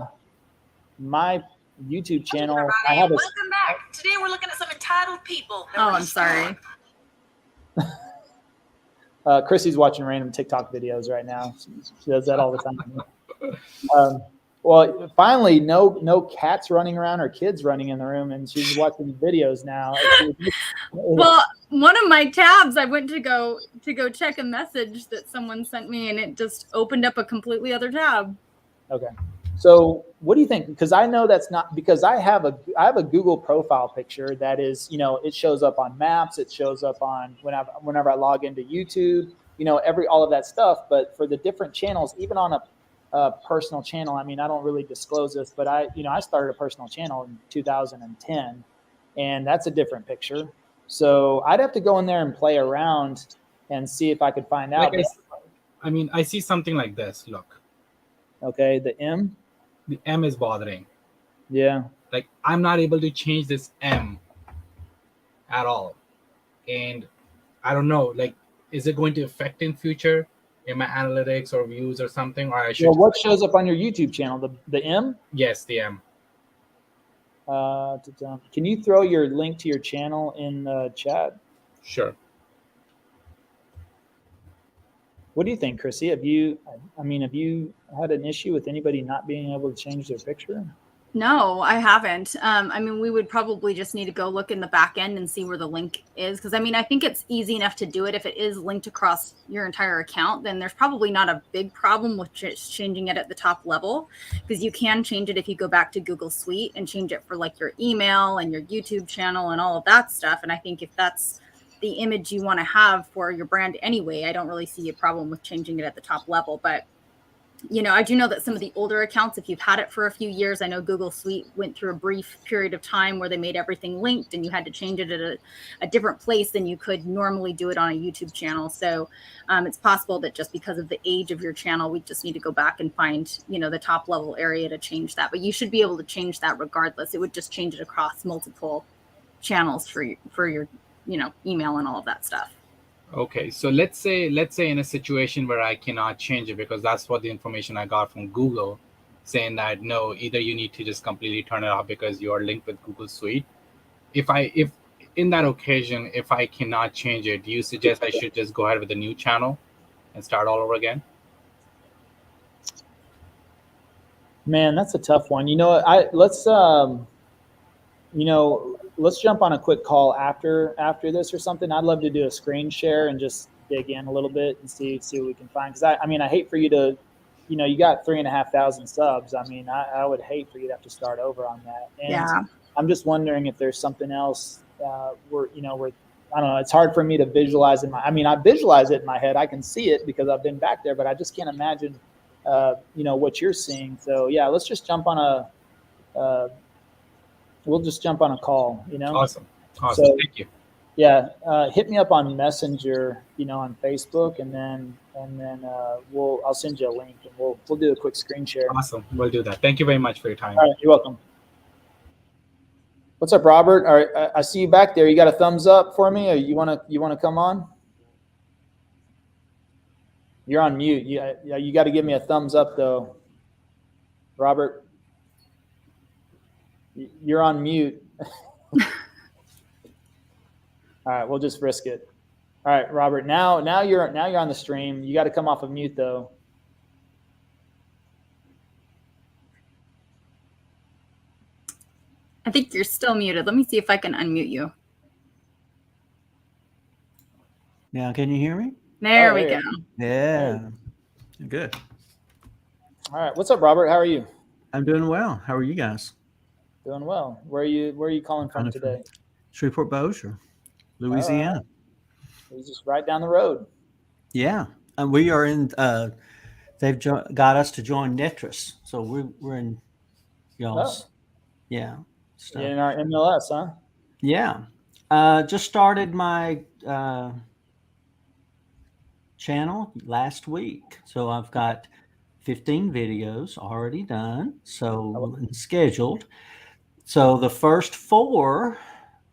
YouTube channel, I have Welcome back. Today we're looking at some entitled people. Oh, I'm sorry. Chrissy's watching random TikTok videos right now. She does that all the time. Well, finally, no cats running around or kids running in the room, and she's watching videos now. Well, one of my tabs, I went to go check a message that someone sent me, and it just opened up a completely other tab. Okay. So what do you think? Because I know that's not, because I have a Google profile picture that is, it shows up on Maps, it shows up on whenever I log into YouTube, all of that stuff. But for the different channels, even on a personal channel, I mean, I don't really disclose this, but I started a personal channel in 2010, and that's a different picture. So I'd have to go in there and play around and see if I could find out. I see something like this. Look. Okay, the M. The M is bothering. Yeah. Like, I'm not able to change this M at all. And I don't know, like, is it going to affect in future in my analytics or views or something? Or I should. Well, what shows up on your YouTube channel? The M? Yes, the M. Can you throw your link to your channel in the chat? Sure. What do you think, Chrissy? Have you had an issue with anybody not being able to change their picture? No, I haven't. We would probably just need to go look in the back end and see where the link is. Because, I think it's easy enough to do it. If it is linked across your entire account, then there's probably not a big problem with just changing it at the top level. Because you can change it if you go back to Google Suite and change it for like your email and your YouTube channel and all of that stuff. And I think if that's the image you want to have for your brand anyway, I don't really see a problem with changing it at the top level. But I do know that some of the older accounts, if you've had it for a few years, I know Google Suite went through a brief period of time where they made everything linked and you had to change it at a different place than you could normally do it on a YouTube channel. So it's possible that just because of the age of your channel, we just need to go back and find, the top level area to change that. But you should be able to change that regardless. It would just change it across multiple channels for your email and all of that stuff. Okay, so let's say in a situation where I cannot change it because that's what the information I got from Google, saying that no, either you need to just completely turn it off because you are linked with Google Suite. If in that occasion, if I cannot change it, do you suggest I should just go ahead with a new channel and start all over again? Man, that's a tough one. Let's jump on a quick call after this or something. I'd love to do a screen share and just dig in a little bit and see what we can find. Because I hate for you to, you got 3,500 subs. I would hate for you to have to start over on that. And yeah. I'm just wondering if there's something else where I don't know. It's hard for me to visualize I visualize it in my head. I can see it because I've been back there, but I just can't imagine, what you're seeing. So yeah, let's just jump on we'll just jump on a call, Awesome. So, thank you. Yeah. Hit me up on Messenger, on Facebook, and then I'll send you a link and we'll do a quick screen share. Awesome. We'll do that. Thank you very much for your time. All right. You're welcome. What's up, Robert? All right. I see you back there. You got a thumbs up for me, or you want to come on? You're on mute. You got to give me a thumbs up though, Robert. You're on mute. All right, we'll just risk it. All right, Robert. Now you're on the stream. You got to come off of mute though. I think you're still muted. Let me see if I can unmute you. Now, can you hear me? There we go. Yeah. Good. All right. What's up, Robert? How are you? I'm doing well. How are you guys? Doing well. Where are you calling from today? Shreveport, Bossier, Louisiana. He's just right down the road. Yeah. And we are in, they've got us to join Netris. So we're in y'all's. Yeah. Stuff. In our MLS, huh? Yeah. Just started my channel last week. So I've got 15 videos already done. So and scheduled. So the first 4,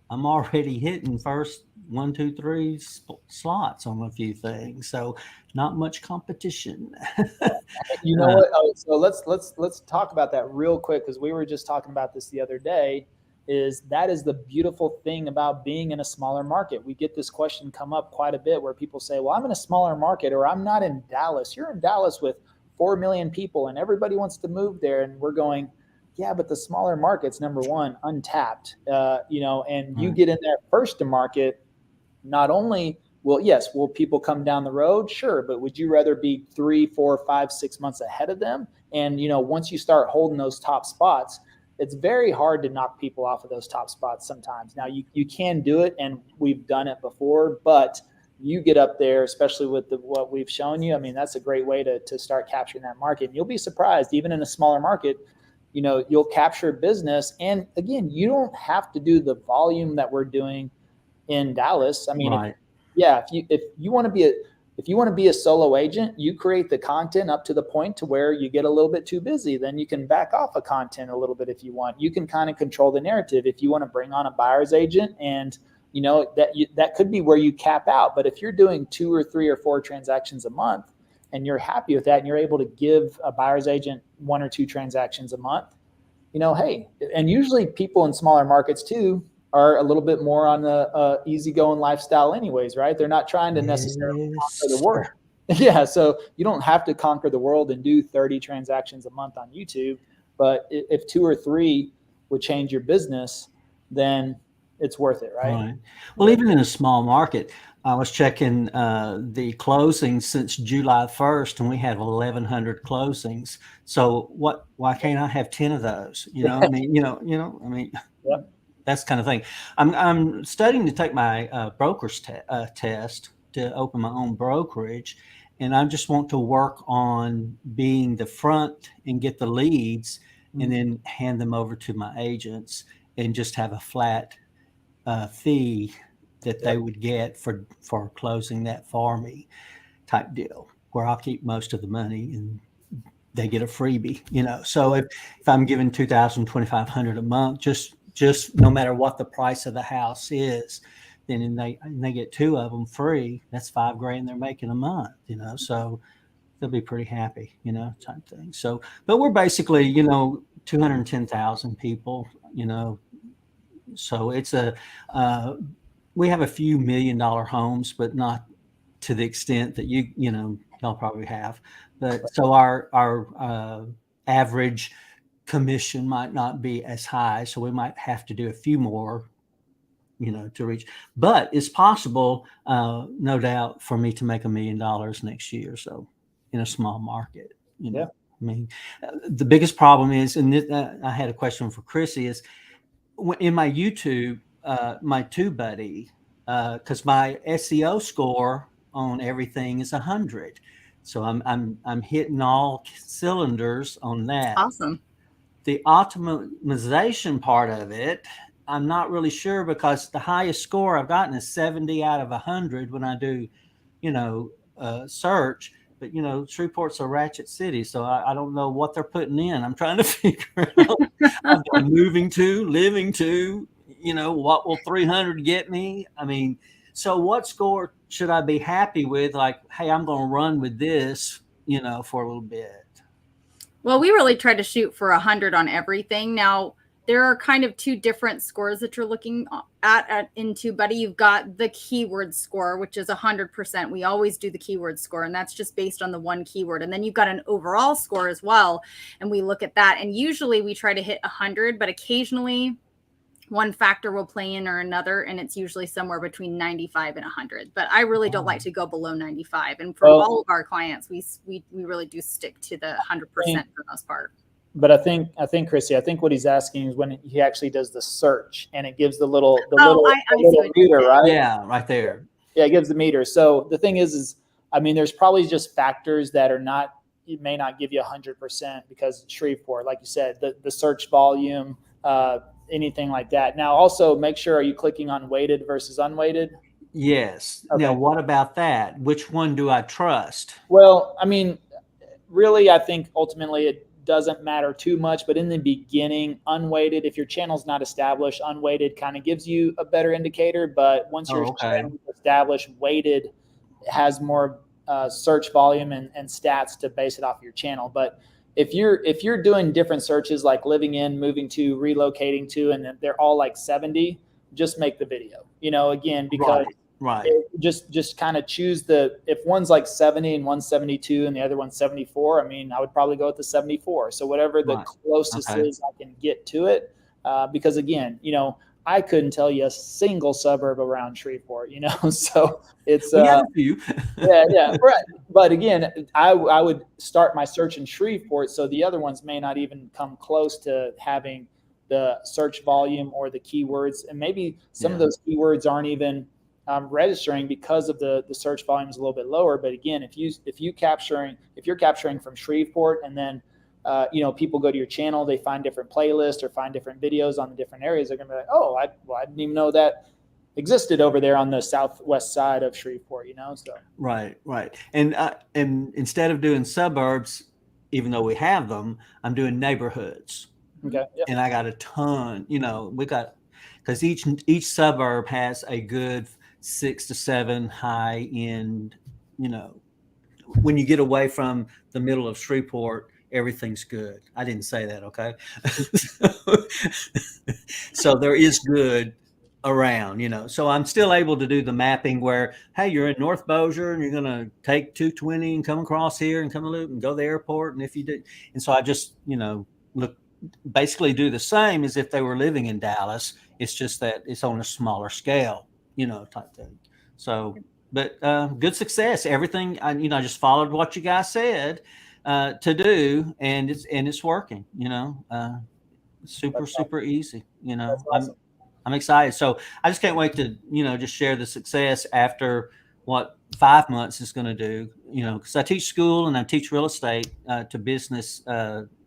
I'm already hitting first 1, 2, 3 slots on a few things. So not much competition. You know what? Oh, so let's talk about that real quick, because we were just talking about this the other day. That is the beautiful thing about being in a smaller market. We get this question come up quite a bit where people say, well, I'm in a smaller market, or I'm not in Dallas. You're in Dallas with 4 million people and everybody wants to move there. And we're going, yeah, but the smaller market's, number one, untapped, and you get in there first to market. Not only will people come down the road? Sure. But would you rather be 3, 4, 5, 6 months ahead of them? And, once you start holding those top spots, it's very hard to knock people off of those top spots sometimes. Now you can do it, and we've done it before, but you get up there, especially with what we've shown you. I mean, that's a great way to start capturing that market. And you'll be surprised, even in a smaller market, you'll capture business. And again, you don't have to do the volume that we're doing in Dallas. I mean, right. if you want to be a solo agent, you create the content up to the point to where you get a little bit too busy. Then you can back off of content a little bit if you want. You can kind of control the narrative. If you want to bring on a buyer's agent, and that could be where you cap out. But if you're doing 2 or 3 or 4 transactions a month and you're happy with that, and you're able to give a buyer's agent 1 or 2 transactions a month, hey, and usually people in smaller markets too are a little bit more on the easygoing lifestyle anyways, right? They're not trying to necessarily conquer the world. Yeah, so you don't have to conquer the world and do 30 transactions a month on YouTube. But if 2 or 3 would change your business, then it's worth it, right? Well, even in a small market, I was checking the closings since July 1st, and we had 1,100 closings. So why can't I have 10 of those? I mean, Yeah. That's kind of thing. I'm studying to take my broker's test to open my own brokerage, and I just want to work on being the front and get the leads, and then hand them over to my agents and just have a flat fee that they would get for closing that for me, type deal, where I'll keep most of the money and they get a freebie. So if I'm giving $2,000, $2,500 a month, just no matter what the price of the house is, then they get 2 of them free. That's $5,000 they're making a month. So they'll be pretty happy. Type thing. So, but we're basically 210,000 people. So it's we have a few $1 million homes, but not to the extent that y'all probably have. But so our average commission might not be as high, so we might have to do a few more, to reach. But it's possible, no doubt, for me to make $1 million next year. So, in a small market, Yeah. I mean, the biggest problem is, and I had a question for Chrissy, is in my YouTube, my TubeBuddy, because my SEO score on everything is 100. So I'm hitting all cylinders on that. Awesome. The optimization part of it, I'm not really sure, because the highest score I've gotten is 70 out of 100 when I do, search. But Shreveport's a ratchet city, so I don't know what they're putting in. I'm trying to figure out. I'm living to. What will 300 get me? I mean, so what score should I be happy with? Like, hey, I'm going to run with this, for a little bit. Well, we really try to shoot for 100 on everything. Now, there are kind of 2 different scores that you're looking at into, buddy. You've got the keyword score, which is 100%. We always do the keyword score, and that's just based on the one keyword. And then you've got an overall score as well, and we look at that. And usually we try to hit 100, but occasionally one factor will play in or another, and it's usually somewhere between 95 and 100. But I really don't like to go below 95. And for all of our clients, we really do stick to the 100% for the most part. But I think Chrissy, what he's asking is when he actually does the search, and it gives the little meter, right? Yeah, right there. Yeah, it gives the meter. So the thing is there's probably just factors that are not, it may not give you 100%, because Shreveport, like you said, the search volume, anything like that. Now, also make sure, are you clicking on weighted versus unweighted? Yes. Okay. Now, what about that? Which one do I trust? Well, I mean, really, I think ultimately it doesn't matter too much, but in the beginning, unweighted, if your channel's not established, unweighted kind of gives you a better indicator. But once your channel is established, weighted has more search volume and stats to base it off your channel. But if you're doing different searches like living in, moving to, relocating to, and they're all like 70, just make the video, again, because right. Just kind of choose if one's like 70 and one's 72 and the other one's 74, I mean, I would probably go with the 74. So whatever the closest is I can get to it. Because again, I couldn't tell you a single suburb around Shreveport, so it's we have a few. yeah, right. But again, I would start my search in Shreveport, so the other ones may not even come close to having the search volume or the keywords, and maybe some of those keywords aren't even registering because of the search volume is a little bit lower. But again, if you're capturing from Shreveport, and then people go to your channel, they find different playlists or find different videos on the different areas, they're gonna be like, oh, I didn't even know that existed over there on the southwest side of Shreveport, so. Right. And instead of doing suburbs, even though we have them, I'm doing neighborhoods. Okay. Yep. And I got a ton, because each suburb has a good 6 to 7 high end, when you get away from the middle of Shreveport, everything's good. I didn't say that. Okay. So there is good around, so I'm still able to do the mapping where, hey, you're in North Bossier and you're going to take 220 and come across here and come to loop and go to the airport. And if you do, and so I just, basically do the same as if they were living in Dallas. It's just that it's on a smaller scale, type thing. So, but good success. Everything, I just followed what you guys said to do, and it's working. Super easy. Awesome. I'm excited. So I just can't wait to just share the success after what 5 months is going to do. Because I teach school and I teach real estate to business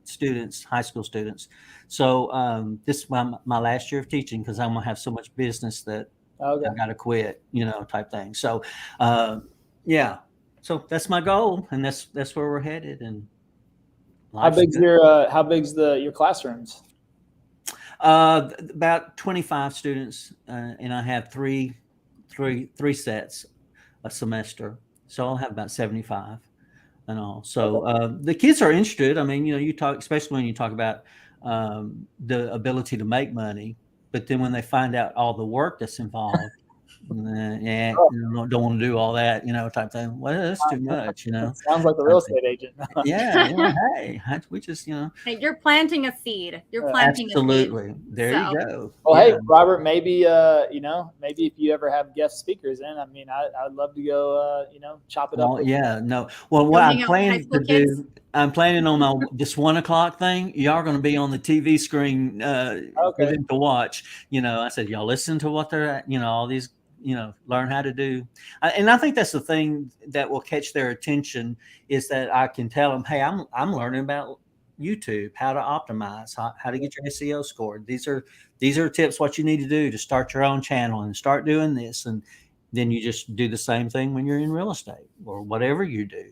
students, high school students. So this is my last year of teaching, because I'm gonna have so much business that I gotta quit, type thing. So so that's my goal, and that's where we're headed. And how big's your classrooms? About 25 students, and I have three sets a semester, so I'll have about 75 and all. So the kids are interested. I mean, you talk, especially when you talk about the ability to make money, but then when they find out all the work that's involved, don't want to do all that, type thing. Well, that's too much, Sounds like a real estate agent. Hey, we just, Hey, you're planting a seed. You're planting absolutely. a seed. There you go. Well, hey, Robert, maybe maybe if you ever have guest speakers in, I mean, I'd love to go, chop it up. Well, what I'm planning to do, I'm planning on this 1 o'clock thing. Y'all are going to be on the TV screen for them to watch. I said, y'all listen to what they're at, all these, learn how to do. And I think that's the thing that will catch their attention, is that I can tell them, hey, I'm learning about YouTube, how to optimize, how to get your SEO scored. These are tips, what you need to do to start your own channel and start doing this. And then you just do the same thing when you're in real estate or whatever you do,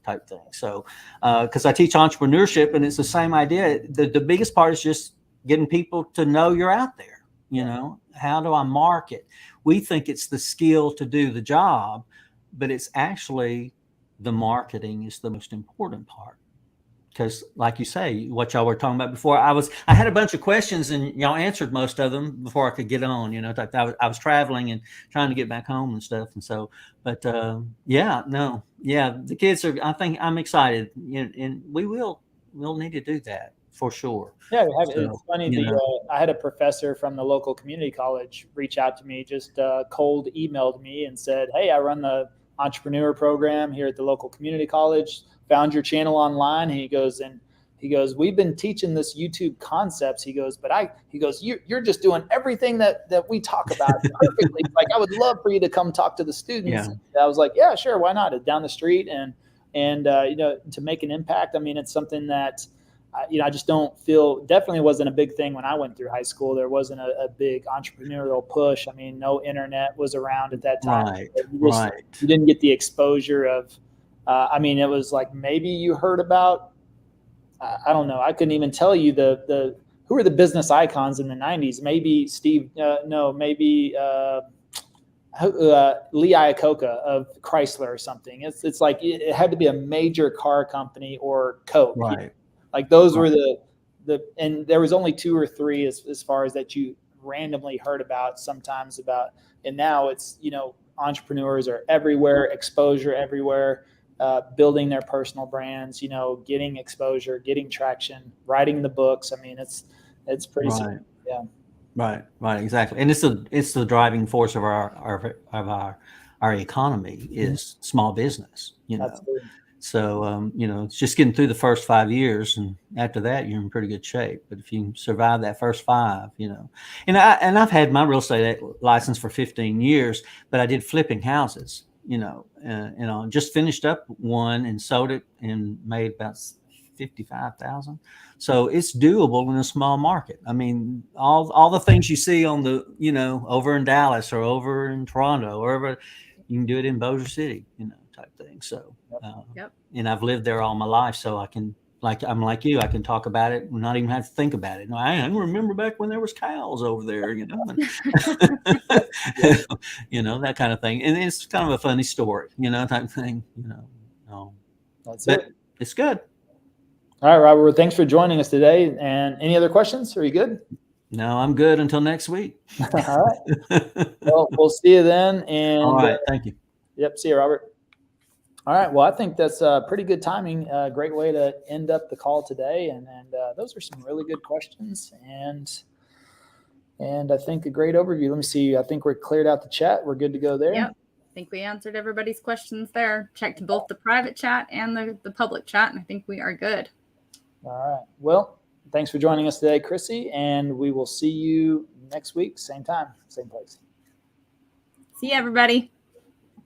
type thing. So, because I teach entrepreneurship, and it's the same idea. The biggest part is just getting people to know you're out there. How do I market? We think it's the skill to do the job, but it's actually the marketing is the most important part. Because like you say, what y'all were talking about before, I had a bunch of questions and y'all answered most of them before I could get on, I was traveling and trying to get back home and stuff. And so, but the kids are, I think I'm excited, and we'll need to do that for sure. Yeah, it's funny. I had a professor from the local community college reach out to me, just cold emailed me and said, hey, I run the entrepreneur program here at the local community college, found your channel online. And he goes, we've been teaching this YouTube concepts. He goes, you're just doing everything that we talk about perfectly. Like, I would love for you to come talk to the students. Yeah. I was like, yeah, sure. Why not? It's down the street. And to make an impact. I mean, it's something that, I just don't feel, definitely wasn't a big thing when I went through high school. There wasn't a big entrepreneurial push. I mean, no internet was around at that time. Right, You didn't get the exposure of, I mean, it was like, maybe you heard about, I don't know. I couldn't even tell you who were the business icons in the 90s. Maybe maybe Lee Iacocca of Chrysler or something. It's like it had to be a major car company or Coke. right. Like those were and there was only 2 or 3 as far as that you randomly heard about sometimes about. And now it's, entrepreneurs are everywhere, exposure everywhere, building their personal brands, getting exposure, getting traction, writing the books. I mean, it's pretty simple. Yeah. Right, exactly. And it's the driving force of our economy is small business, Absolutely. So, it's just getting through the first 5 years, and after that, you're in pretty good shape. But if you survive that first 5, and I've had my real estate license for 15 years, but I did flipping houses, just finished up one and sold it and made about $55,000. So it's doable in a small market. I mean, all the things you see on the, over in Dallas or over in Toronto, or wherever, you can do it in Bossier City, type thing. So, and I've lived there all my life, so I can, I'm like you, I can talk about it and not even have to think about it. No, I remember back when there was cows over there, and, that kind of thing. And it's kind of a funny story, type thing, That's but it. It's good. All right, Robert. Well, thanks for joining us today. And any other questions? Are you good? No, I'm good until next week. All right. Well, we'll see you then. And all right. Thank you. Yep. See you, Robert. All right. Well, I think that's pretty good timing. Great way to end up the call today. And those are some really good questions. And I think a great overview. Let me see. I think we're cleared out the chat. We're good to go there. Yep. I think we answered everybody's questions there. Checked both the private chat and the public chat. And I think we are good. All right. Well, thanks for joining us today, Chrissy. And we will see you next week. Same time, same place. See you, everybody.